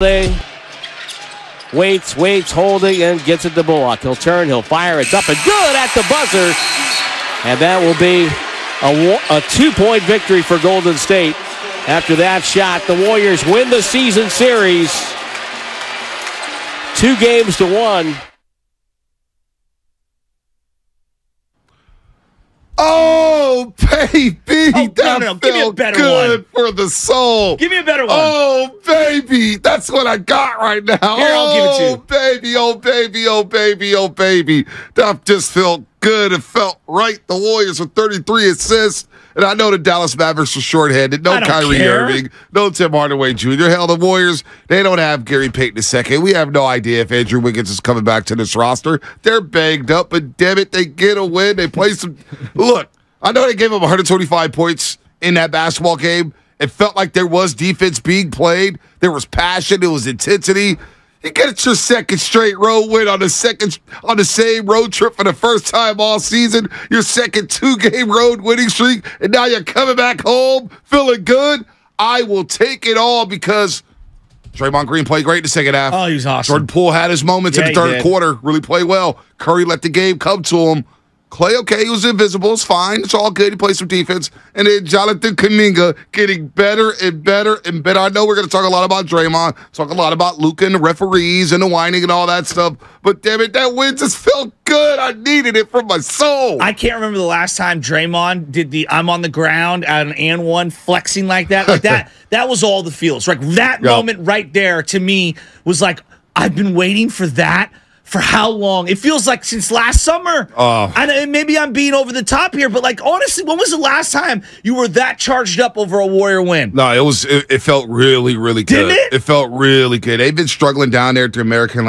They waits, holding, and gets it to Bullock. He'll turn, he'll fire. It's up and good at the buzzer. And that will be a 2-point victory for Golden State. After that shot, the Warriors win the season series 2-1. Oh, baby, that no. Give me a felt better good one. for the soul. Give me a better one. Oh, baby, that's what I got right now. Here, I'll give it to you. Baby, oh, baby, oh, baby, oh, baby. That just felt good. It felt right. The Warriors with 33 assists. And I know the Dallas Mavericks are shorthanded. No I don't Kyrie care. Irving. No Tim Hardaway Jr. Hell, the Warriors, they don't have Gary Payton II. We have no idea if Andrew Wiggins is coming back to this roster. They're banged up, but damn it, they get a win. They play some. Look, I know they gave up 125 points in that basketball game. It felt like there was defense being played. There was passion. There was intensity. You get your second straight road win on the same road trip for the first time all season. Your second 2-game road winning streak, and now you're coming back home feeling good. I will take it all because Draymond Green played great in the second half. Oh, he was awesome. Jordan Poole had his moments in the he third did. quarter. Really played well. Curry let the game come to him. Clay, okay, he was invisible. It's fine. It's all good. He played some defense. And then Jonathan Kuminga getting better and better and better. I know we're going to talk a lot about Draymond, talk a lot about Luka and the referees and the whining and all that stuff. But damn it, that win just felt good. I needed it from my soul. I can't remember the last time Draymond did the I'm on the ground at an and one flexing like that. Like that, that was all the feels. Like that moment right there to me was like, I've been waiting for that. For how long? It feels like since last summer. And maybe I'm being over the top here, but like honestly, when was the last time you were that charged up over a Warrior win? No, it felt really, really good. Didn't it? It felt really good. They've been struggling down there at the American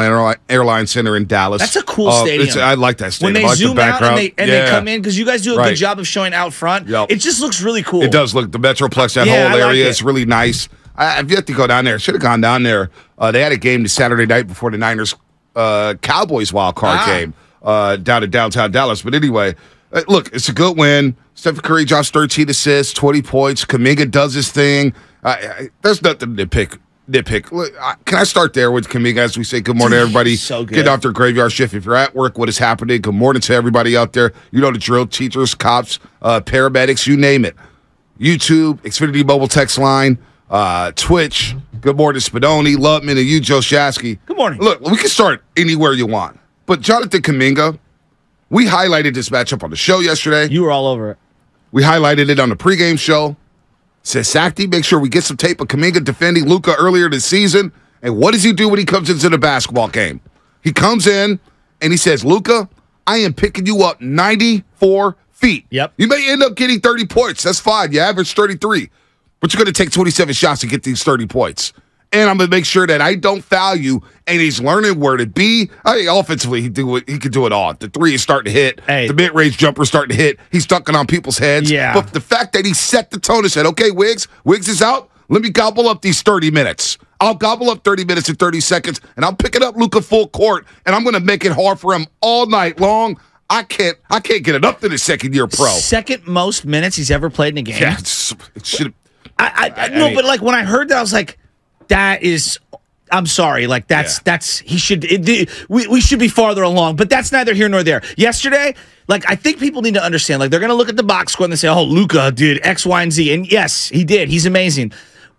Airlines Center in Dallas. That's a cool stadium. I like that stadium. When they I like zoom the out background. and they come in, because you guys do a good job of showing out front. Yep. It just looks really cool. It does look, the Metroplex, that Yeah, I whole like area it. is really nice. I've yet to go down there. Should have gone down there. They had a game the Saturday night before the Niners Cowboys wild card game down in downtown Dallas. But anyway, look, it's a good win. Stephen Curry drops 13 assists, 20 points. Kuminga does his thing. There's nothing to nitpick. Look, can I start there with Kuminga as we say good morning to everybody? So good. Get off their graveyard shift. If you're at work, what is happening? Good morning to everybody out there. You know the drill. Teachers, cops, paramedics, you name it. YouTube, Xfinity mobile text line, Twitch. Good morning, Spadoni, Lubman, and you, Joe Shasky. Good morning. Look, we can start anywhere you want. But Jonathan Kuminga, we highlighted this matchup on the show yesterday. You were all over it. We highlighted it on the pregame show. Says Sakti, make sure we get some tape of Kuminga defending Luka earlier this season. And what does he do when he comes into the basketball game? He comes in and he says, Luka, I am picking you up 94 feet. Yep. You may end up getting 30 points. That's fine. You average 33. But you're going to take 27 shots to get these 30 points. And I'm going to make sure that I don't foul you. And he's learning where to be. I mean, offensively, he can do it all. The three is starting to hit. Hey. The mid-range jumper is starting to hit. He's dunking on people's heads. Yeah. But the fact that he set the tone and said, okay, Wiggs is out. Let me gobble up these 30 minutes. I'll gobble up 30 minutes and 30 seconds, and I'm picking up Luka full court, and I'm going to make it hard for him all night long. I can't get it up to the second-year pro. Second most minutes he's ever played in a game. Yeah, it should have. No, but like when I heard that, I was like, that is. I'm sorry, like that's he should. We should be farther along, but that's neither here nor there. Yesterday, like I think people need to understand, like they're gonna look at the box score and they say, "Oh, Luka did X, Y, and Z," and yes, he did. He's amazing.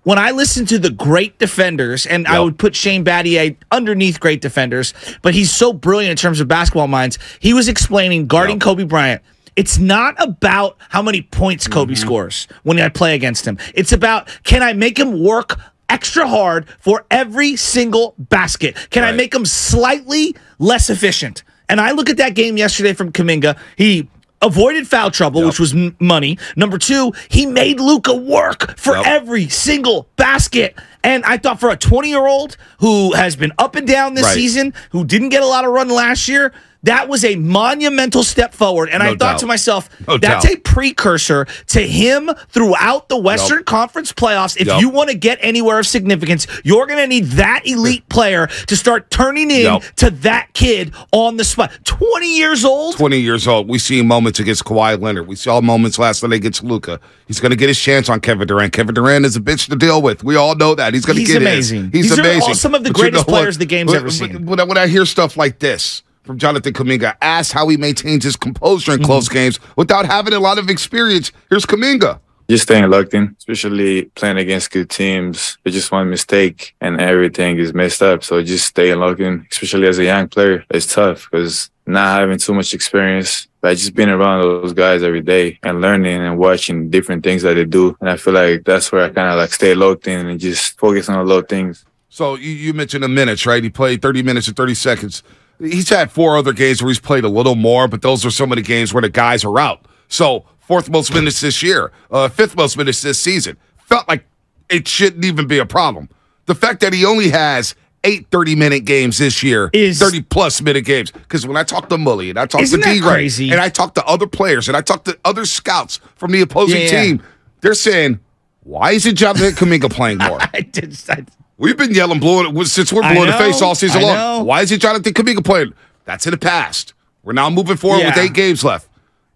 When I listen to the great defenders, and I would put Shane Battier underneath great defenders, but he's so brilliant in terms of basketball minds. He was explaining guarding Kobe Bryant. It's not about how many points Kobe scores when I play against him. It's about, can I make him work extra hard for every single basket? Can I make him slightly less efficient? And I look at that game yesterday from Kuminga. He avoided foul trouble, which was money. Number two, he made Luka work for every single basket. And I thought for a 20-year-old who has been up and down this season, who didn't get a lot of run last year, That was a monumental step forward. And I thought to myself, that's a precursor to him throughout the Western Conference playoffs. If you want to get anywhere of significance, you're going to need that elite player to start turning in to that kid on the spot. 20 years old? 20 years old. We see moments against Kawhi Leonard. We saw moments last night against Luka. He's going to get his chance on Kevin Durant. Kevin Durant is a bitch to deal with. We all know that. He's going to get amazing. He's amazing. All some of the greatest players the game's ever seen. When I hear stuff like this from Jonathan Kuminga, ask how he maintains his composure in close games without having a lot of experience. Here's Kuminga. Just staying locked in, especially playing against good teams. It's just one mistake and everything is messed up. So just staying locked in, especially as a young player, it's tough because not having too much experience, but just being around those guys every day and learning and watching different things that they do. And I feel like that's where I kind of like stay locked in and just focus on the little things. So you mentioned the minutes, right? He played 30 minutes and 30 seconds. He's had 4 other games where he's played a little more, but those are some of the games where the guys are out. So 4th most minutes this year, 5th most minutes this season. Felt like it shouldn't even be a problem. The fact that he only has 8 30-minute games this year, 30-plus minute games. Because when I talk to Mully and I talk to D-Ray and I talk to other players and I talk to other scouts from the opposing team, they're saying, why isn't Jonathan Kuminga playing more? We've been yelling, since we're blue in the face all season long. Why isn't Jonathan Kuminga playing? That's in the past. We're now moving forward with 8 games left.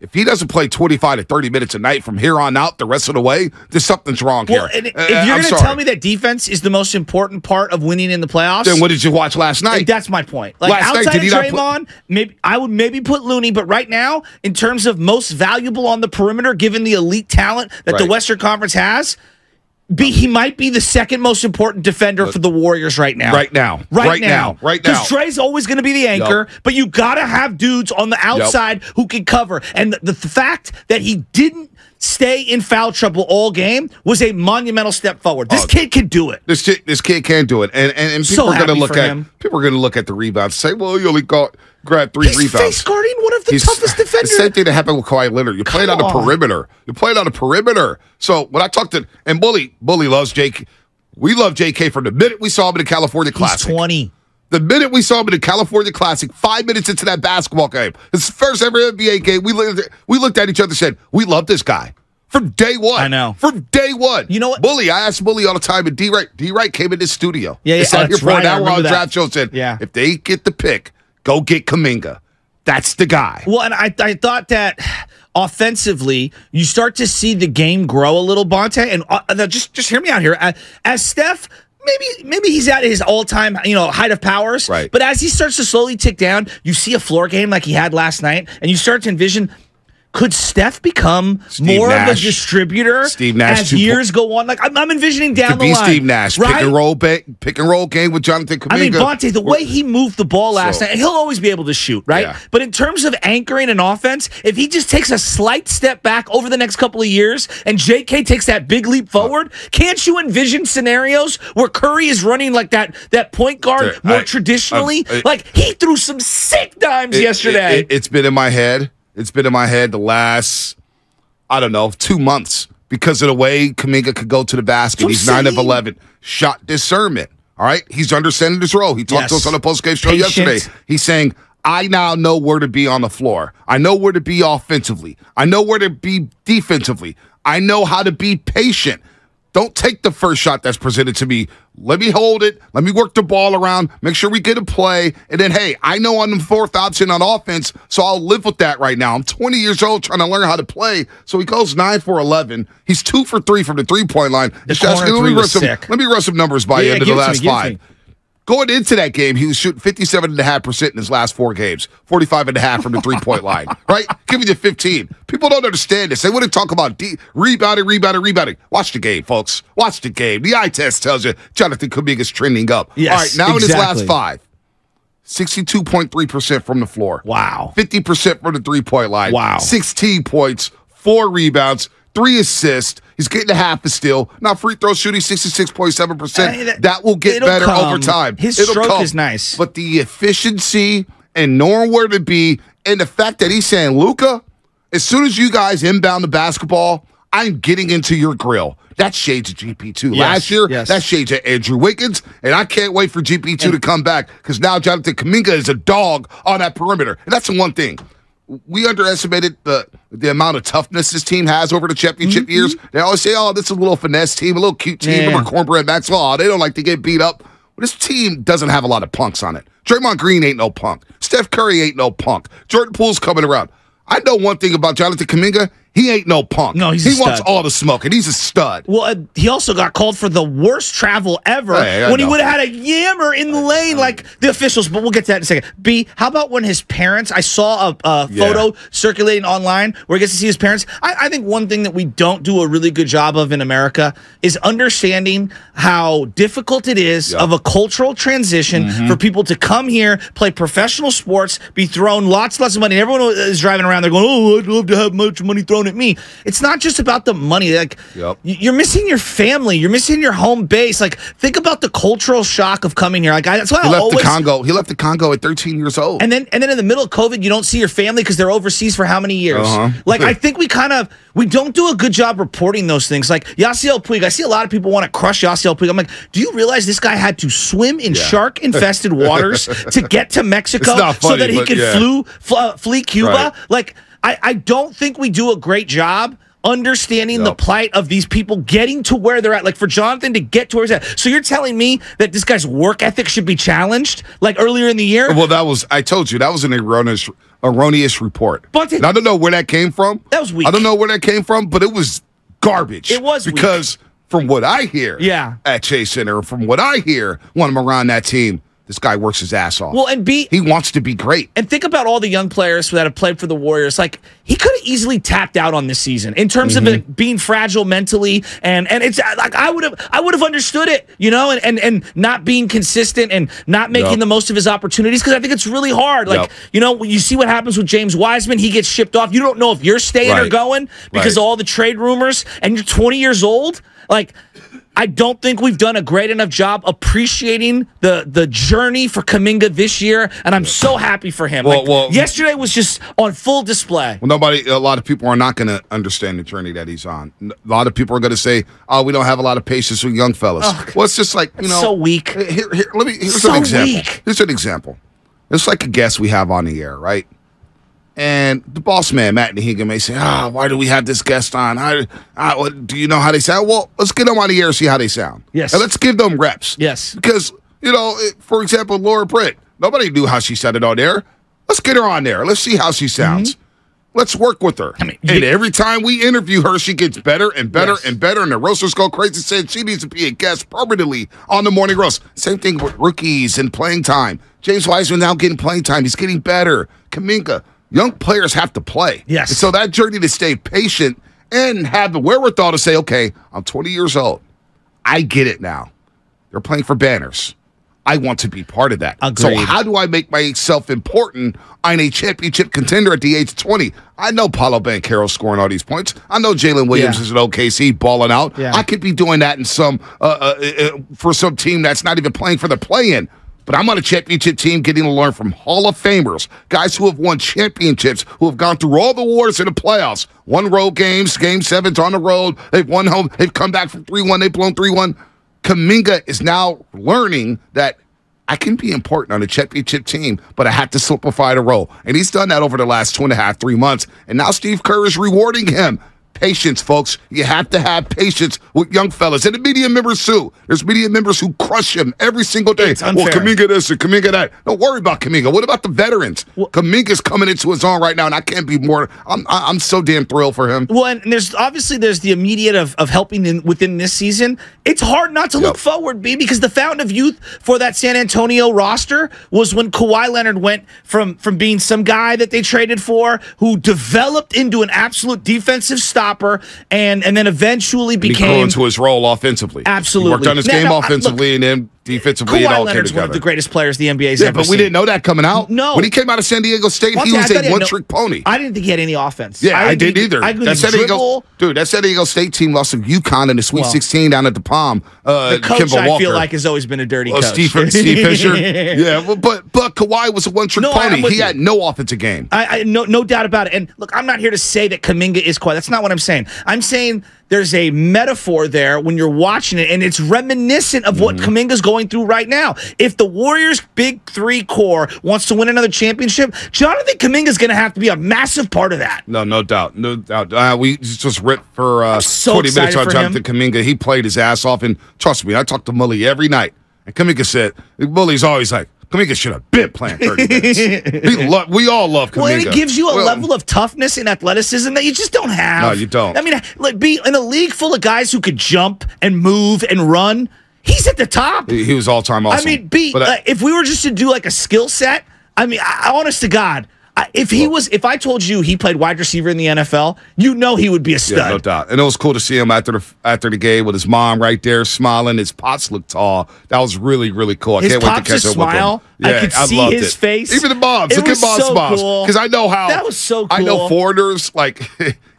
If he doesn't play 25 to 30 minutes a night from here on out the rest of the way, there's something's wrong here. And if you're going to tell me that defense is the most important part of winning in the playoffs, then what did you watch last night? That's my point. Like outside of Draymond, I would maybe put Looney, but right now, in terms of most valuable on the perimeter, given the elite talent that the Western Conference has, he might be the second most important defender for the Warriors right now. Right now. Because Dre's always going to be the anchor, but you got to have dudes on the outside who can cover. And the fact that he didn't stay in foul trouble all game was a monumental step forward. This kid can do it. This kid can do it. And people are going to look at the rebounds and say, well, he only grabbed 3 rebounds. He's face guarding one of the toughest defenders. The same thing that happened with Kawhi Leonard. You played on the perimeter. So when I talked to and Bully loves JK. We love JK from the minute we saw him in the California Classic. He's 20. The minute we saw him in the California Classic, 5 minutes into that basketball game, his first ever NBA game, we looked at each other and said, we love this guy. From day one. I know. From day one. You know what? Bully, I ask Bully all the time, and D-Wright came in this studio. Yeah. He sat here for an hour on the draft show and said, yeah, if they get the pick, go get Kuminga. That's the guy. Well, and I thought that offensively, you start to see the game grow a little, Bonte. And just hear me out here. As Steph, maybe he's at his all-time height of powers. Right. But as he starts to slowly tick down, you see a floor game like he had last night, and you start to envision, could Steph become more of a distributor as years go on? Like I'm envisioning down the line. Steve Nash, right? pick and roll game with Jonathan Kuminga. I mean, Bonte, the way he moved the ball last night, he'll always be able to shoot, right? Yeah. But in terms of anchoring an offense, if he just takes a slight step back over the next couple of years and JK takes that big leap forward, can't you envision scenarios where Curry is running like that point guard more traditionally? Like he threw some sick dimes yesterday. It's been in my head. It's been in my head the last, 2 months because of the way Kuminga could go to the basket. He's 9 of 11. Shot discernment. All right? He's understanding his role. He talked to us on the postgame show yesterday. He's saying, I now know where to be on the floor. I know where to be offensively. I know where to be defensively. I know how to be patient. Don't take the first shot that's presented to me. Let me hold it. Let me work the ball around. Make sure we get a play. And then, hey, I know I'm the 4th option on offense, so I'll live with that right now. I'm 20 years old trying to learn how to play. So he goes 9 for 11. He's 2 for 3 from the three-point line. Let me run some numbers by you into the last 5. Going into that game, he was shooting 57.5% in his last 4 games, 45.5% from the three-point line, right? Giving you 15. People don't understand this. They want to talk about rebounding. Watch the game, folks. Watch the game. The eye test tells you Jonathan Kuminga's trending up. Yes, all right, now in his last 5, 62.3% from the floor. Wow. 50% from the three-point line. Wow. 16 points, 4 rebounds, 3 assists. He's getting a half a steal. Now free throw shooting 66.7%. That will get better over time. His stroke is nice. But the efficiency and knowing where to be and the fact that he's saying, Luka, as soon as you guys inbound the basketball, I'm getting into your grill. That's shades of GP2. Yes, Last year, yes. that's shades of Andrew Wiggins, and I can't wait for GP2 to come back because now Jonathan Kuminga is a dog on that perimeter. And that's the one thing. We underestimated the amount of toughness this team has over the championship years. They always say, oh, this is a little finesse team, a little cute team. Yeah. Remember Cornbread Maxwell? Oh, they don't like to get beat up. Well, this team doesn't have a lot of punks on it. Draymond Green ain't no punk. Steph Curry ain't no punk. Jordan Poole's coming around. I know one thing about Jonathan Kuminga. He ain't no punk. No, he wants all the smoke, and he's a stud. Well, he also got called for the worst travel ever when he would have had a yammer in the lane like the officials. But we'll get to that in a second. B, how about when his parents, I saw a photo circulating online where he gets to see his parents. I think one thing that we don't do a really good job of in America is understanding how difficult it is of a cultural transition for people to come here, play professional sports, be thrown lots of money. Everyone is driving around there going, oh, I'd love to have much money thrown at me. It's not just about the money. Like you're missing your family, you're missing your home base. Like think about the cultural shock of coming here. Like that's why he left the Congo at 13 years old. And then in the middle of COVID, you don't see your family because they're overseas for how many years? Like I think we don't do a good job reporting those things. Like Yasiel Puig, I see a lot of people want to crush Yasiel Puig. I'm like, do you realize this guy had to swim in shark-infested waters to get to Mexico so that he could flee Cuba? Right. Like I don't think we do a great job understanding the plight of these people getting to where they're at. Like for Jonathan to get to where he's at. So you're telling me that this guy's work ethic should be challenged like earlier in the year? Well, I told you, that was an erroneous report. But and I don't know where that came from. That was weak. I don't know where that came from, but it was garbage. It was because from what I hear at Chase Center, from what I hear when I'm around that team, this guy works his ass off. Well, and he wants to be great. And think about all the young players that have played for the Warriors. Like he could have easily tapped out on this season in terms of it being fragile mentally, and it's like I would have understood it, you know, and not being consistent and not making the most of his opportunities because I think it's really hard. Like you know, you see what happens with James Wiseman. He gets shipped off. You don't know if you're staying or going because of all the trade rumors, and you're 20 years old. Like, I don't think we've done a great enough job appreciating the journey for Kuminga this year, and I'm so happy for him. Yesterday was just on full display. Well, a lot of people are not going to understand the journey that he's on. A lot of people are going to say, "Oh, we don't have a lot of patience with young fellas." Well, it's just like so weak. Here's an example. Here's an example. It's like a guest we have on the air, right? And the boss man, Matt Nahiga, may say, why do we have this guest on? Do you know how they sound? Well, let's get them on the air and see how they sound. Yes. And let's give them reps. Yes. Because, you know, for example, Laura Britt, nobody knew how she sounded on there. Let's get her on there. Let's see how she sounds. Let's work with her. And every time we interview her, she gets better and better and better. And the roasters go crazy saying she needs to be a guest permanently on the morning roast. Same thing with rookies and playing time. James Wiseman now getting playing time. He's getting better. Kuminga. Young players have to play. Yes. And so that journey to stay patient and have the wherewithal to say, okay, I'm 20 years old. I get it now. They're playing for banners. I want to be part of that. Agreed. So how do I make myself important on a championship contender at the age of 20? I know Paolo Banchero scoring all these points. I know Jalen Williams is at OKC balling out. I could be doing that in some for some team that's not even playing for the play-in. But I'm on a championship team getting to learn from Hall of Famers, guys who have won championships, who have gone through all the wars in the playoffs, won road games, game sevens on the road. They've won home. They've come back from 3-1. They've blown 3-1. Kuminga is now learning that I can be important on a championship team, but I have to simplify the role. And he's done that over the last 2.5, 3 months. And now Steve Kerr is rewarding him. Patience, folks. You have to have patience with young fellas. And the media members, too. There's media members who crush him every single day. It's unfair. Well, Kuminga this and Kuminga that. Don't worry about Kuminga. What about the veterans? Kuminga's coming into his own right now, and I can't be more. I'm so damn thrilled for him. Well, and there's the immediate of helping within this season. It's hard not to look forward, B, because the fountain of youth for that San Antonio roster was when Kawhi Leonard went from being some guy that they traded for who developed into an absolute defensive stopper and then eventually became. He grew into his role offensively. Absolutely. He worked on his game offensively and then defensively, it Kawhi all Leonard's came one of together. the greatest players the NBA's Yeah, ever but we seen. didn't know that coming out. No. When he came out of San Diego State, he was a one-trick pony. I didn't think he had any offense. Yeah, I didn't either. That San Diego State team lost to UConn in the Sweet 16 down at the Palm. The coach, Kemba I Walker. feel like, has always been a dirty coach. Steve Fisher. Yeah, but Kawhi was a one-trick pony. He had no offensive game. No doubt about it. And look, I'm not here to say that Kuminga is Kawhi. That's not what I'm saying. I'm saying there's a metaphor there when you're watching it, and it's reminiscent of what Kuminga's going through right now. If the Warriors' big three core wants to win another championship, Jonathan Kuminga's going to have to be a massive part of that. No doubt. We just ripped for 20 minutes on Jonathan Kuminga. He played his ass off, and trust me, I talk to Mully every night. And Kuminga said, Mully's always like, Kuminga should have been playing 30 minutes. We all love Kuminga. Well, and it gives you a level of toughness and athleticism that you just don't have. No, you don't. I mean, like, be in a league full of guys who could jump and move and run. He's at the top. He was all-time awesome. I mean, if we were just to do like a skill set, I mean, honest to God, if I told you he played wide receiver in the NFL, you know he would be a stud. Yeah, no doubt. And it was cool to see him after the game with his mom right there smiling. His pops looked tall. That was really, really cool. I can't wait to catch up with him. Yeah, I could see his face. Even the moms. Look at mom's smiles. Because I know how. That was so cool. I know foreigners, like,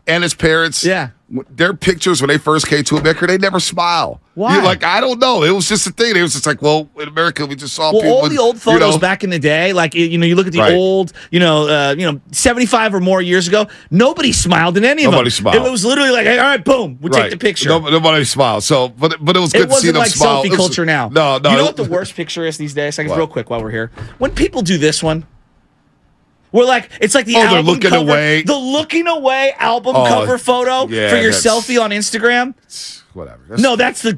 and his parents. Yeah. Their pictures when they first came to America, they never smile. Why? I don't know. It was just a thing. It was just like, well, in America, we just saw people. All the old photos back in the day, like, you look at the old, 75 or more years ago, nobody smiled in any of them. Nobody smiled. It was literally like, hey, all right, boom, we take the picture. Nobody smiled. So, but it was good to see them smile. It wasn't like selfie culture now. No. You know what the worst picture is these days? Real quick while we're here. When people do this one, we're like, it's like the album looking cover, away. the looking away album cover photo for your selfie on Instagram. Whatever.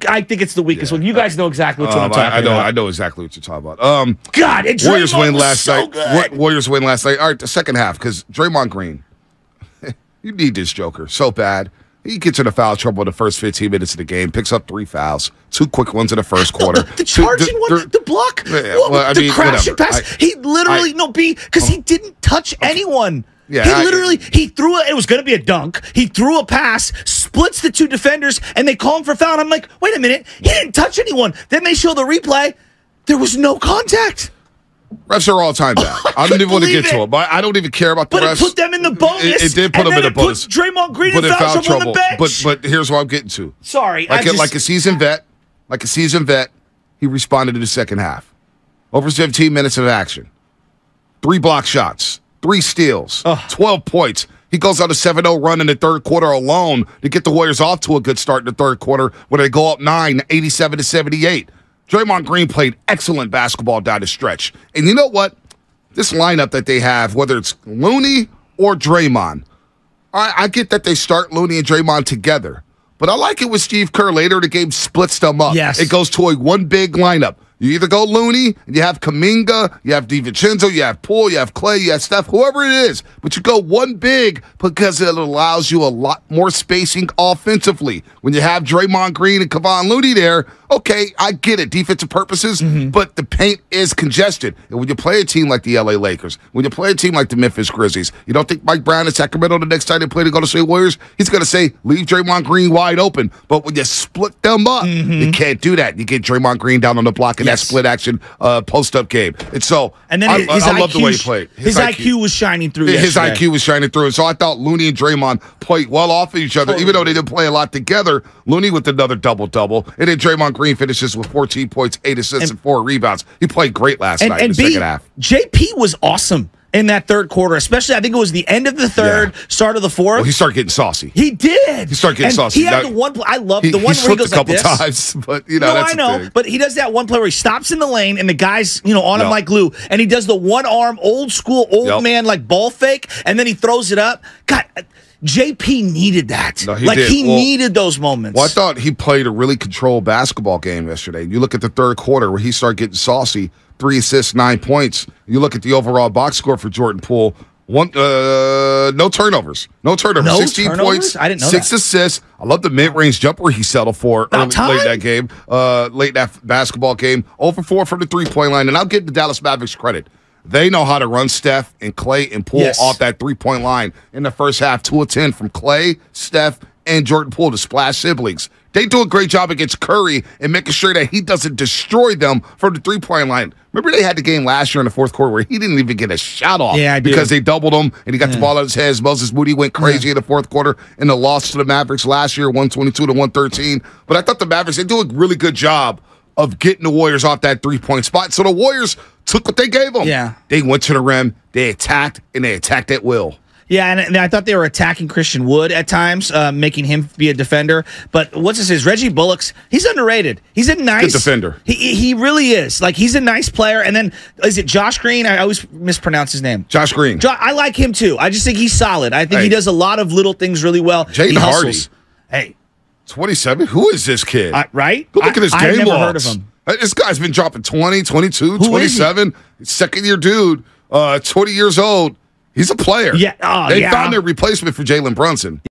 I think it's the weakest one. You guys know exactly what I'm talking about. I know exactly what you're talking about. God, Warriors win last night. Good. Warriors win last night. All right, the second half, because Draymond Green, you need this joker so bad. He gets into foul trouble in the first 15 minutes of the game, picks up 3 fouls, 2 quick ones in the first quarter. The charging one, the block, the crashing pass. He literally, because he didn't touch anyone. Yeah, he threw it was going to be a dunk. He threw a pass, splits the 2 defenders, and they call him for foul. And I'm like, wait a minute, he didn't touch anyone. Then they show the replay. There was no contact. Refs are all time bad. I don't even want to get to it, but I don't even care about the refs. But it put them in the bonus. It did put them in the bonus. Put Draymond Green in foul trouble on the bench. But here's what I'm getting to. Sorry, like a seasoned vet, he responded in the second half. Over 17 minutes of action, 3 block shots, 3 steals, 12 points. He goes on a 7-0 run in the third quarter alone to get the Warriors off to a good start in the third quarter when they go up 9, 87-78. Draymond Green played excellent basketball down the stretch. And you know what? This lineup that they have, whether it's Looney or Draymond, I get that they start Looney and Draymond together. But I like it with Steve Kerr later. The game splits them up. Yes. It goes to a one big lineup. You either go Looney, and you have Kuminga, you have DiVincenzo, you have Poole, you have Clay, you have Steph, whoever it is. But you go one big because it allows you a lot more spacing offensively. When you have Draymond Green and Kevon Looney there, okay, I get it, defensive purposes, but the paint is congested. And when you play a team like the LA Lakers, when you play a team like the Memphis Grizzlies, you don't think Mike Brown in Sacramento the next time they play the Golden State Warriors, he's going to say, leave Draymond Green wide open. But when you split them up, you can't do that. You get Draymond Green down on the block in that split action post-up game. And so and then I love the way he played. His IQ was shining through His yesterday. IQ was shining through. And so I thought Looney and Draymond played well off of each other, even though they didn't play a lot together. Looney with another double-double. And then Draymond Green finishes with 14 points, 8 assists, and 4 rebounds. He played great last night in the second half. JP was awesome in that third quarter, especially I think it was the end of the third, start of the fourth. Well, he started getting saucy. He did. He started getting saucy. He had the one play. I love the one where he goes a couple like this. times, but that's I know. the thing. But he does that one play where he stops in the lane and the guy's on him like glue, and he does the one arm old school man like ball fake, and then he throws it up. God, JP needed that. No, he needed those moments. Well, I thought he played a really controlled basketball game yesterday. You look at the third quarter where he started getting saucy, 3 assists, 9 points. You look at the overall box score for Jordan Poole, no turnovers. No turnovers. No 16 turnovers? points, I didn't know 6 assists. I love the mid-range jumper he settled for late in that game, late in that basketball game. 0 for 4 from the three-point line. And I'll give the Dallas Mavericks credit. They know how to run Steph and Clay and Poole off that three-point line in the first half. 2 of 10 from Clay, Steph, and Jordan Poole to splash siblings. They do a great job against Curry and making sure that he doesn't destroy them from the three-point line. Remember they had the game last year in the fourth quarter where he didn't even get a shot off because they doubled him and he got the ball out of his hands. Moses Moody went crazy in the fourth quarter in the loss to the Mavericks last year, 122-113. But I thought the Mavericks, they do a really good job of getting the Warriors off that three-point spot. So the Warriors took what they gave them. Yeah. They went to the rim, they attacked, and they attacked at will. Yeah, and I thought they were attacking Christian Wood at times, making him be a defender. But what's this? Reggie Bullock's, he's underrated. He's a nice good defender. He really is. Like, he's a nice player. And then, is it Josh Green? I always mispronounce his name. Josh Green. I like him, too. I just think he's solid. I think he does a lot of little things really well. Jaden Hardy. Hey. 27? Who is this kid? Right? Go look at his game logs. I've never heard of him. This guy's been dropping 20, 22, 27. Second-year dude, 20 years old. He's a player. Yeah. They found their replacement for Jalen Brunson.